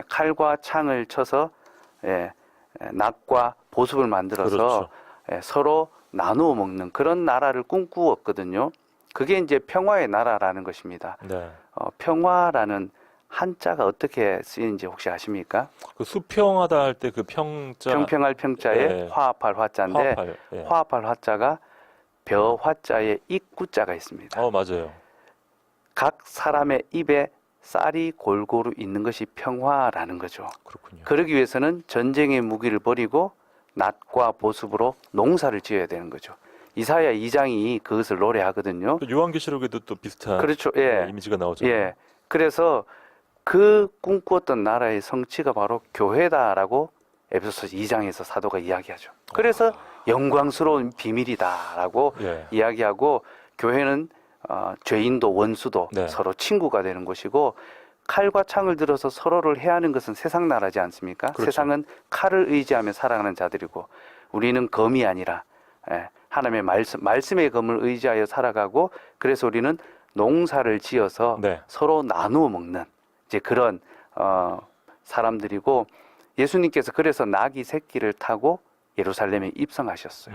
S2: 칼과 창을 쳐서 낫과 보습을 만들어서
S1: 그렇죠.
S2: 서로 나누어 먹는 그런 나라를 꿈꾸었거든요. 그게 이제 평화의 나라라는 것입니다.
S1: 네.
S2: 평화라는 한자가 어떻게 쓰이는지 혹시 아십니까?
S1: 그 수평하다 할 때 그 평자.
S2: 평평할 평자에
S1: 예.
S2: 화합할 화자인데
S1: 화합할. 예.
S2: 화합할 화자가 벼 화자에 입구자가 있습니다.
S1: 맞아요.
S2: 각 사람의 입에 쌀이 골고루 있는 것이 평화라는 거죠.
S1: 그렇군요.
S2: 그러기 위해서는 전쟁의 무기를 버리고 낫과 보습으로 농사를 지어야 되는 거죠. 이사야 2장이 그것을 노래하거든요.
S1: 또 요한계시록에도 또 비슷한
S2: 그렇죠. 예.
S1: 이미지가 나오죠.
S2: 예. 그래서 그 꿈꾸었던 나라의 성취가 바로 교회다라고 에베소서 2장에서 사도가 이야기하죠. 그래서 영광스러운 비밀이다라고
S1: 예.
S2: 이야기하고 교회는 죄인도 원수도
S1: 네.
S2: 서로 친구가 되는 것이고 칼과 창을 들어서 서로를 해하는 것은 세상 나라지 않습니까?
S1: 그렇죠.
S2: 세상은 칼을 의지하며 살아가는 자들이고 우리는 검이 아니라 하나님의 말씀의 검을 의지하여 살아가고 그래서 우리는 농사를 지어서
S1: 네.
S2: 서로 나누어 먹는 이제 그런 사람들이고 예수님께서 그래서 나귀 새끼를 타고 예루살렘에 입성하셨어요.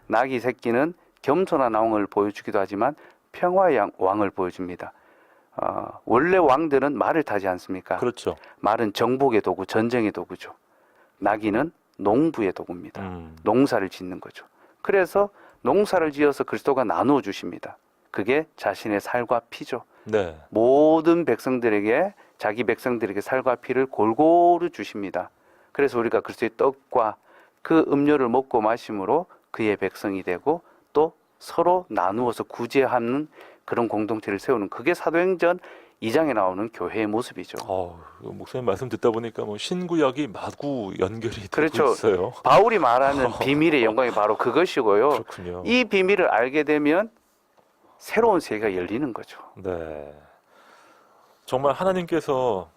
S2: 나귀 새끼는 겸손한 왕을 보여주기도 하지만 평화의 왕을 보여줍니다. 원래 왕들은 말을 타지 않습니까?
S1: 그렇죠.
S2: 말은 정복의 도구, 전쟁의 도구죠. 나귀는 농부의 도구입니다. 농사를 짓는 거죠. 그래서 농사를 지어서 그리스도가 나누어 주십니다. 그게 자신의 살과 피죠.
S1: 네.
S2: 모든 백성들에게 자기 백성들에게 살과 피를 골고루 주십니다. 그래서 우리가 그리스도의 떡과 그 음료를 먹고 마심으로 그의 백성이 되고 또 서로 나누어서 구제하는 그런 공동체를 세우는 그게 사도행전 2장에 나오는 교회의 모습이죠.
S1: 목사님 말씀 듣다 보니까 뭐 신구약이 마구 연결이 되고
S2: 그렇죠.
S1: 있어요.
S2: 바울이 말하는 비밀의 영광이 바로 그것이고요.
S1: 그렇군요.
S2: 이 비밀을 알게 되면 새로운 세계가 열리는 거죠.
S1: 네. 정말 하나님께서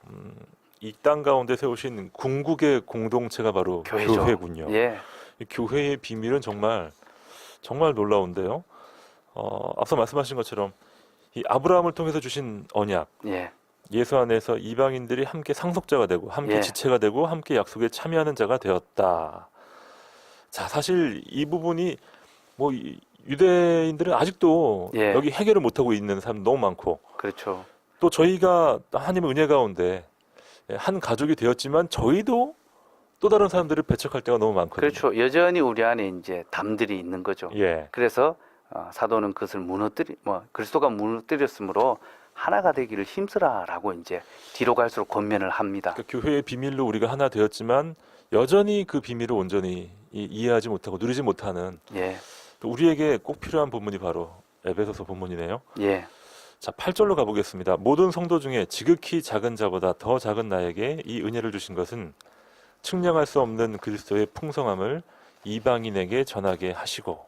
S1: 이 땅 가운데 세우신 궁극의 공동체가 바로
S2: 교회죠.
S1: 교회군요.
S2: 예.
S1: 이 교회의 비밀은 정말 놀라운데요. 앞서 말씀하신 것처럼 이 아브라함을 통해서 주신 언약,
S2: 예.
S1: 예수 안에서 이방인들이 함께 상속자가 되고 함께
S2: 예.
S1: 지체가 되고 함께 약속에 참여하는 자가 되었다. 자, 사실 이 부분이 뭐 유대인들은 아직도
S2: 예.
S1: 여기 해결을 못하고 있는 사람 너무 많고,
S2: 그렇죠.
S1: 또 저희가 하나님의 은혜 가운데 한 가족이 되었지만 저희도 또 다른 사람들을 배척할 때가 너무 많거든요.
S2: 그렇죠. 여전히 우리 안에 이제 담들이 있는 거죠.
S1: 예.
S2: 그래서 사도는 그것을 그리스도가 무너뜨렸으므로 하나가 되기를 힘쓰라라고 이제 뒤로 갈수록 권면을 합니다.
S1: 그러니까 교회의 비밀로 우리가 하나 되었지만 여전히 그 비밀을 온전히 이해하지 못하고 누리지 못하는,
S2: 예.
S1: 또 우리에게 꼭 필요한 본문이 바로 에베소서 본문이네요.
S2: 예.
S1: 자, 8절로 가보겠습니다. 모든 성도 중에 지극히 작은 자보다 더 작은 나에게 이 은혜를 주신 것은 측량할 수 없는 그리스도의 풍성함을 이방인에게 전하게 하시고.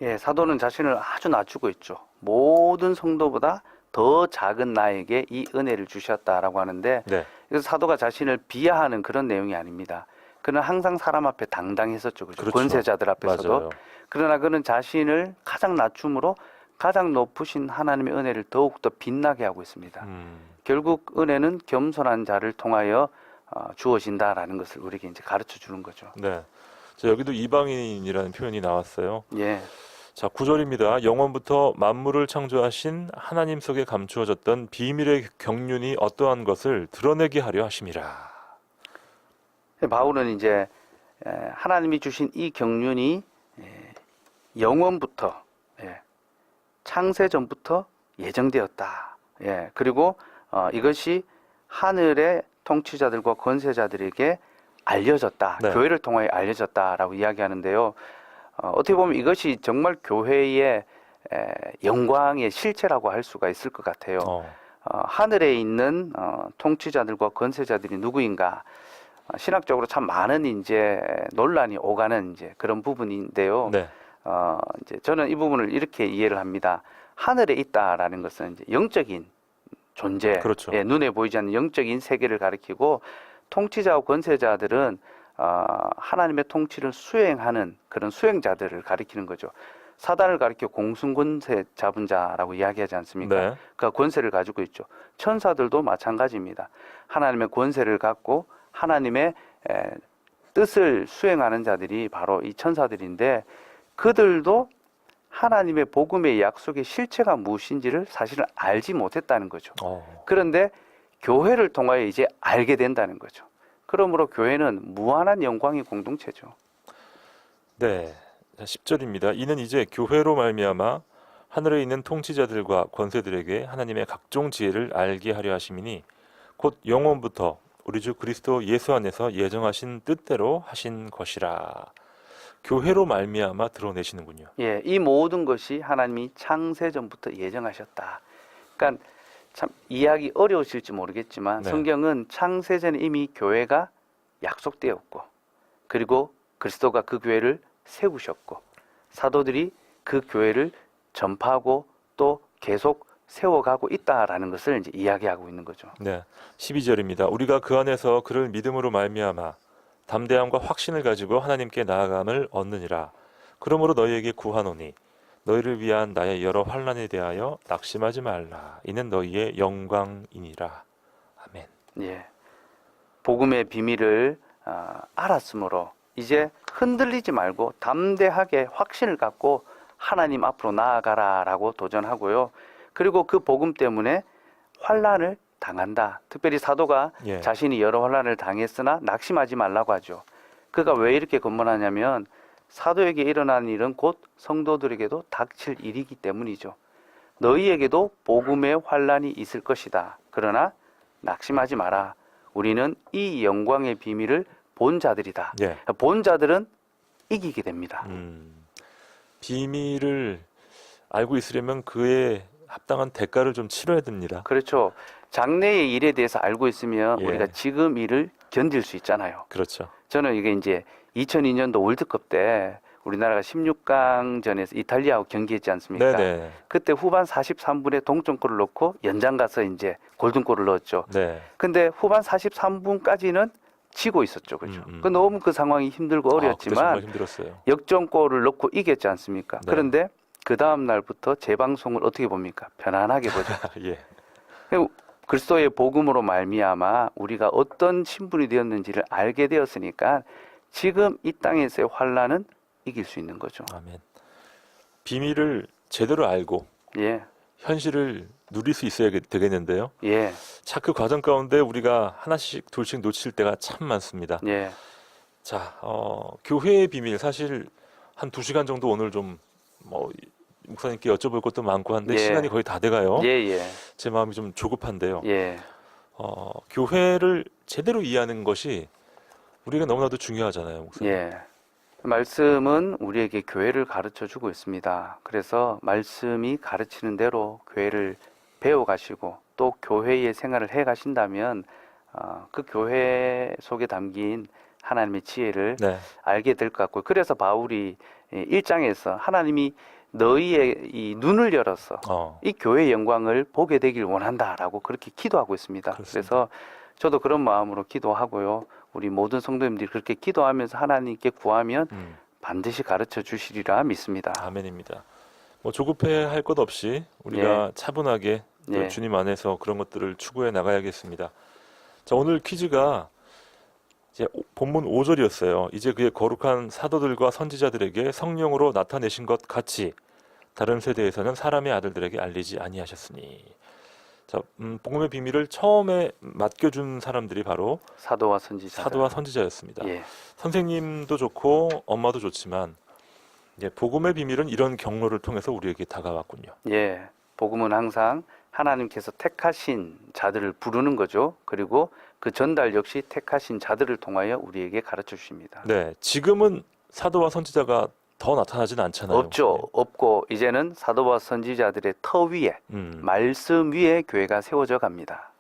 S2: 예, 사도는 자신을 아주 낮추고 있죠. 모든 성도보다 더 작은 나에게 이 은혜를 주셨다라고 하는데,
S1: 네.
S2: 그래서 사도가 자신을 비하하는 그런 내용이 아닙니다. 그는 항상 사람 앞에 당당했었죠. 그죠?
S1: 그렇죠.
S2: 권세자들 앞에서도.
S1: 맞아요.
S2: 그러나 그는 자신을 가장 낮춤으로 가장 높으신 하나님의 은혜를 더욱더 빛나게 하고 있습니다. 결국 은혜는 겸손한 자를 통하여 주어진다라는 것을 우리에게 이제 가르쳐 주는 거죠.
S1: 네. 자, 여기도 이방인이라는 표현이 나왔어요.
S2: 예.
S1: 자, 9절입니다. 영원부터 만물을 창조하신 하나님 속에 감추어졌던 비밀의 경륜이 어떠한 것을 드러내게 하려 하심이라.
S2: 바울은 이제 하나님이 주신 이 경륜이 영원부터, 창세 전부터 예정되었다. 예. 그리고 이것이 하늘의 통치자들과 권세자들에게 알려졌다.
S1: 네.
S2: 교회를 통하여 알려졌다라고 이야기하는데요. 어떻게 보면 이것이 정말 교회의 영광의 실체라고 할 수가 있을 것 같아요. 하늘에 있는 통치자들과 권세자들이 누구인가? 신학적으로 참 많은 이제 논란이 오가는 이제 그런 부분인데요.
S1: 네.
S2: 이제 저는 이 부분을 이렇게 이해를 합니다. 하늘에 있다라는 것은 이제 영적인 존재,
S1: 그렇죠.
S2: 눈에 보이지 않는 영적인 세계를 가리키고, 통치자와 권세자들은 하나님의 통치를 수행하는 그런 수행자들을 가리키는 거죠. 사단을 가리켜 공승권세 잡은 자라고 이야기하지 않습니까?
S1: 네.
S2: 그 권세를 가지고 있죠. 천사들도 마찬가지입니다. 하나님의 권세를 갖고 하나님의 뜻을 수행하는 자들이 바로 이 천사들인데, 그들도 하나님의 복음의 약속의 실체가 무엇인지를 사실은 알지 못했다는 거죠. 그런데 교회를 통하여 이제 알게 된다는 거죠. 그러므로 교회는 무한한 영광의 공동체죠.
S1: 네. 10절입니다. 이는 이제 교회로 말미암아 하늘에 있는 통치자들과 권세들에게 하나님의 각종 지혜를 알게 하려 하심이니 곧 영원부터 우리 주 그리스도 예수 안에서 예정하신 뜻대로 하신 것이라. 교회로 말미암아 드러내시는군요.
S2: 예, 이 모든 것이 하나님이 창세 전부터 예정하셨다. 그러니까 참 이해하기 어려우실지 모르겠지만,
S1: 네.
S2: 성경은 창세 전에 이미 교회가 약속되었고, 그리고 그리스도가 그 교회를 세우셨고, 사도들이 그 교회를 전파하고 또 계속 세워가고 있다라는 것을 이제 이야기하고 있는 거죠.
S1: 네. 12절입니다. 우리가 그 안에서 그를 믿음으로 말미암아 담대함과 확신을 가지고 하나님께 나아감을 얻느니라. 그러므로 너희에게 구하노니 너희를 위한 나의 여러 환난에 대하여 낙심하지 말라. 이는 너희의 영광이니라. 아멘.
S2: 예, 복음의 비밀을 알았으므로 이제 흔들리지 말고 담대하게 확신을 갖고 하나님 앞으로 나아가라라고 도전하고요. 그리고 그 복음 때문에 환난을 당한다. 특별히 사도가
S1: 예.
S2: 자신이 여러 환난을 당했으나 낙심하지 말라고 하죠. 그가 왜 이렇게 권면하냐면, 사도에게 일어난 일은 곧 성도들에게도 닥칠 일이기 때문이죠. 너희에게도 복음의 환난이 있을 것이다. 그러나 낙심하지 마라. 우리는 이 영광의 비밀을 본 자들이다.
S1: 예.
S2: 본 자들은 이기게 됩니다.
S1: 비밀을 알고 있으려면 그에 합당한 대가를 좀 치러야 됩니다.
S2: 그렇죠. 장래의 일에 대해서 알고 있으면
S1: 예.
S2: 우리가 지금 일을 견딜 수 있잖아요.
S1: 그렇죠.
S2: 저는 이게 이제 2002년도 월드컵 때 우리나라가 16강전에서 이탈리아하고 경기했지 않습니까?
S1: 네네.
S2: 그때 후반 43분에 동점골을 넣고 연장 가서 이제 골든골을 넣었죠.
S1: 네.
S2: 근데 후반 43분까지는 지고 있었죠. 그렇죠. 그 너무 그 상황이 힘들고
S1: 그때
S2: 어려웠지만
S1: 정말 힘들었어요.
S2: 역전골을 넣고 이겼지 않습니까?
S1: 네.
S2: 그런데 그 다음 날부터 재방송을 어떻게 봅니까? 편안하게 보죠.
S1: 예.
S2: 그리스도의 복음으로 말미암아 우리가 어떤 신분이 되었는지를 알게 되었으니까 지금 이 땅에서의 환란은 이길 수 있는 거죠.
S1: 아멘. 비밀을 제대로 알고
S2: 예,
S1: 현실을 누릴 수 있어야 되겠는데요.
S2: 예,
S1: 자, 그 과정 가운데 우리가 하나씩 둘씩 놓칠 때가 참 많습니다.
S2: 예,
S1: 자, 교회의 비밀 사실 한 2시간 정도 오늘 좀 목사님께 여쭤볼 것도 많고 한데
S2: 예.
S1: 시간이 거의 다 돼가요.
S2: 예, 예,
S1: 제 마음이 좀 조급한데요.
S2: 예,
S1: 교회를 제대로 이해하는 것이 우리가 너무나도 중요하잖아요, 목사님.
S2: 예. 말씀은 우리에게 교회를 가르쳐 주고 있습니다. 그래서 말씀이 가르치는 대로 교회를 배워 가시고 또 교회의 생활을 해 가신다면 그 교회 속에 담긴 하나님의 지혜를
S1: 네.
S2: 알게 될 것 같고요. 그래서 바울이 1장에서 하나님이 너희의 이 눈을 열어서 이 교회의 영광을 보게 되길 원한다라고 그렇게 기도하고 있습니다.
S1: 그렇습니다.
S2: 그래서 저도 그런 마음으로 기도하고요. 우리 모든 성도님들이 그렇게 기도하면서 하나님께 구하면 반드시 가르쳐 주시리라 믿습니다.
S1: 아멘입니다. 조급해 할 것 없이 우리가 차분하게 또
S2: 예.
S1: 주님 안에서 그런 것들을 추구해 나가야겠습니다. 자, 오늘 퀴즈가 이제 본문 5절이었어요. 이제 그의 거룩한 사도들과 선지자들에게 성령으로 나타내신 것 같이 다른 세대에서는 사람의 아들들에게 알리지 아니하셨으니. 자, 복음의 비밀을 처음에 맡겨준 사람들이 바로
S2: 사도와 선지자.
S1: 사도와 선지자였습니다.
S2: 예.
S1: 선생님도 좋고 엄마도 좋지만 이제 복음의 비밀은 이런 경로를 통해서 우리에게 다가왔군요.
S2: 예. 복음은 항상 하나님께서 택하신 자들을 부르는 거죠. 그리고 그 전달 역시 택하신 자들을 통하여 우리에게 가르쳐 주십니다.
S1: 네, 지금은 사도와 선지자가 더 나타나지는 않잖아요.
S2: 없죠. 없고 이제는 사도와 선지자들의 터 위에 말씀 위에 교회가 세워져 갑니다.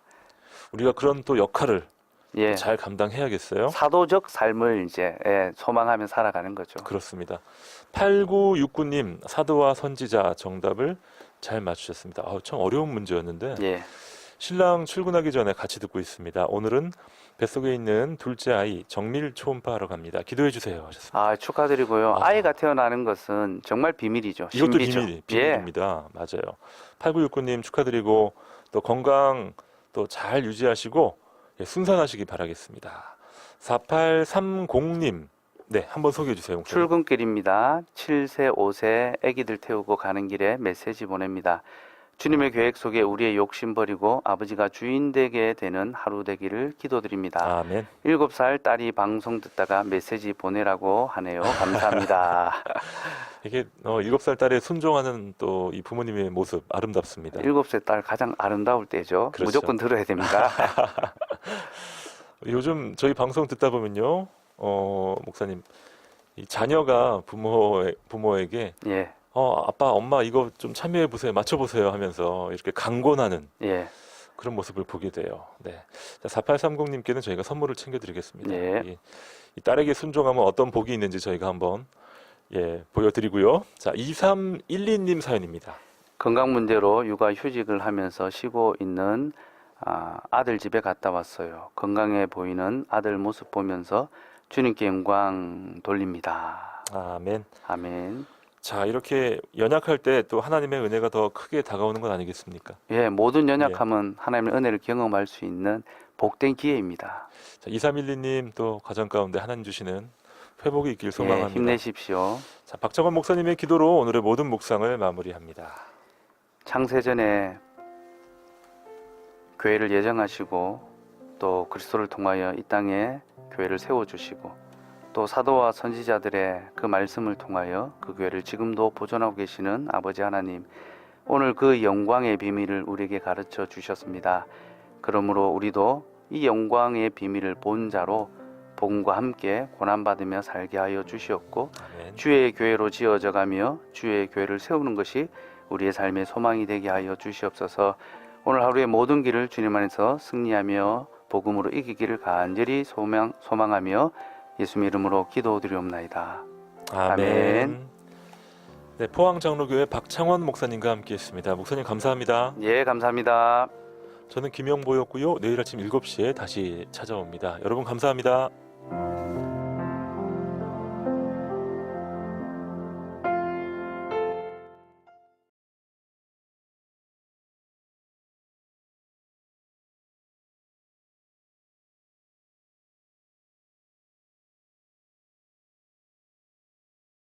S1: 우리가 그런 또 역할을
S2: 예.
S1: 잘 감당해야겠어요.
S2: 사도적 삶을 이제 소망하며 살아가는 거죠.
S1: 그렇습니다. 8969님 사도와 선지자 정답을 잘 맞추셨습니다. 참 어려운 문제였는데
S2: 예.
S1: 신랑 출근하기 전에 같이 듣고 있습니다. 오늘은 뱃속에 있는 둘째 아이 정밀 초음파하러 갑니다. 기도해 주세요 하셨습니다.
S2: 축하드리고요. 아이가 태어나는 것은 정말 비밀이죠.
S1: 이것도
S2: 신비죠.
S1: 비밀입니다. 맞아요. 8969님 축하드리고 또 건강 또 잘 유지하시고 순산하시기 바라겠습니다. 4830님 네, 한번 소개해 주세요. 목사님.
S2: 출근길입니다. 7세, 5세 아기들 태우고 가는 길에 메시지 보냅니다. 주님의 계획 속에 우리의 욕심 버리고 아버지가 주인 되게 되는 하루 되기를 기도드립니다.
S1: 아멘.
S2: 7살 딸이 방송 듣다가 메시지 보내라고 하네요. 감사합니다.
S1: 이게 7살 딸에 순종하는 또 이 부모님의 모습 아름답습니다.
S2: 7살 딸 가장 아름다울 때죠.
S1: 그렇죠.
S2: 무조건 들어야 됩니다.
S1: 요즘 저희 방송 듣다 보면요, 목사님, 이 자녀가 부모에게
S2: 예,
S1: 아빠, 엄마 이거 좀 참여해 보세요, 맞춰 보세요 하면서 이렇게 강권하는
S2: 예,
S1: 그런 모습을 보게 돼요. 네. 자, 4830님께는 저희가 선물을 챙겨드리겠습니다.
S2: 예.
S1: 이 딸에게 순종하면 어떤 복이 있는지 저희가 한번 보여드리고요. 자, 2312님 사연입니다.
S2: 건강 문제로 육아 휴직을 하면서 쉬고 있는 아들 집에 갔다 왔어요. 건강해 보이는 아들 모습 보면서 주님께 영광 돌립니다.
S1: 아멘.
S2: 아멘.
S1: 자, 이렇게 연약할 때 또 하나님의 은혜가 더 크게 다가오는 건 아니겠습니까?
S2: 예, 모든 연약함은 하나님의 은혜를 경험할 수 있는 복된 기회입니다.
S1: 자, 2312님 또 가정 가운데 하나님 주시는 회복이 있길
S2: 예,
S1: 소망합니다.
S2: 힘내십시오.
S1: 자, 박정원 목사님의 기도로 오늘의 모든 묵상을 마무리합니다.
S2: 창세전에 교회를 예정하시고 또 그리스도를 통하여 이 땅에 교회를 세워주시고 또 사도와 선지자들의 그 말씀을 통하여 그 교회를 지금도 보존하고 계시는 아버지 하나님, 오늘 그 영광의 비밀을 우리에게 가르쳐 주셨습니다. 그러므로 우리도 이 영광의 비밀을 본 자로 복음과 함께 고난받으며 살게 하여 주시옵고
S1: 아멘.
S2: 주의 교회로 지어져 가며 주의 교회를 세우는 것이 우리의 삶의 소망이 되게 하여 주시옵소서. 오늘 하루의 모든 길을 주님 안에서 승리하며 복음으로 이기기를 간절히 소망하며 예수님 이름으로 기도드리옵나이다.
S1: 아멘. 네, 포항장로교회 박창원 목사님과 함께했습니다. 목사님 감사합니다.
S2: 예, 감사합니다.
S1: 저는 김영보였고요. 내일 아침 7시에 다시 찾아옵니다. 여러분 감사합니다.